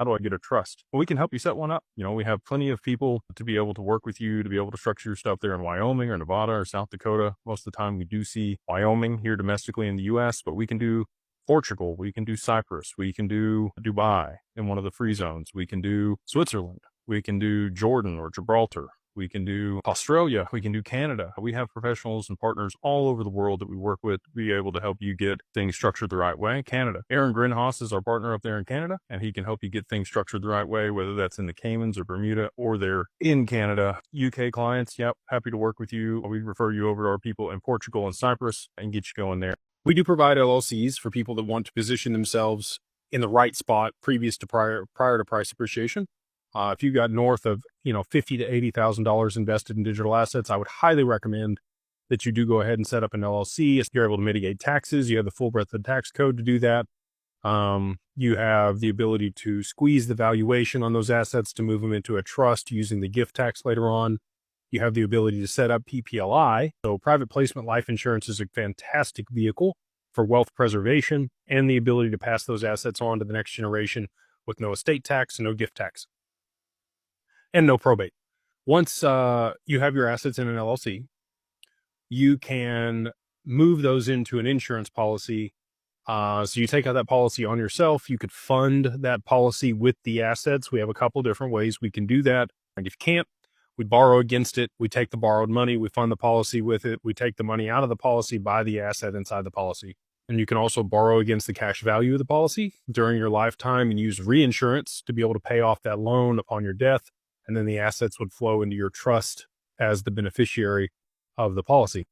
How do I get a trust? Well, we can help you set one up. We have plenty of people to be able to work with you, to be able to structure your stuff there in Wyoming or Nevada or South Dakota. Most of the time we do see Wyoming here domestically in the US, but we can do Portugal, we can do Cyprus, we can do Dubai in one of the free zones, we can do Switzerland, we can do Jordan or Gibraltar, we can do Australia, we can do Canada. We have professionals and partners all over the world that we work with to be able to help you get things structured the right way. Canada. Aaron Grinhaus is our partner up there in Canada, and he can help you get things structured the right way, whether that's in the Caymans or Bermuda or they're in Canada. UK clients, yep, happy to work with you. We refer you over to our people in Portugal and Cyprus and get you going there. We do provide LLCs for people that want to position themselves in the right spot prior to price appreciation. If you got north of $50,000 to $80,000 invested in digital assets, I would highly recommend that you do go ahead and set up an LLC. If you're able to mitigate taxes, you have the full breadth of the tax code to do that. You have the ability to squeeze the valuation on those assets to move them into a trust using the gift tax later on. You have the ability to set up PPLI. So private placement life insurance is a fantastic vehicle for wealth preservation and the ability to pass those assets on to the next generation with no estate tax and no gift tax and no probate. Once you have your assets in an LLC, you can move those into an insurance policy. So you take out that policy on yourself. You could fund that policy with the assets. We have a couple different ways we can do that. And if you can't, we borrow against it. We take the borrowed money. We fund the policy with it. We take the money out of the policy, buy the asset inside the policy. And you can also borrow against the cash value of the policy during your lifetime and use reinsurance to be able to pay off that loan upon your death. And then the assets would flow into your trust as the beneficiary of the policy.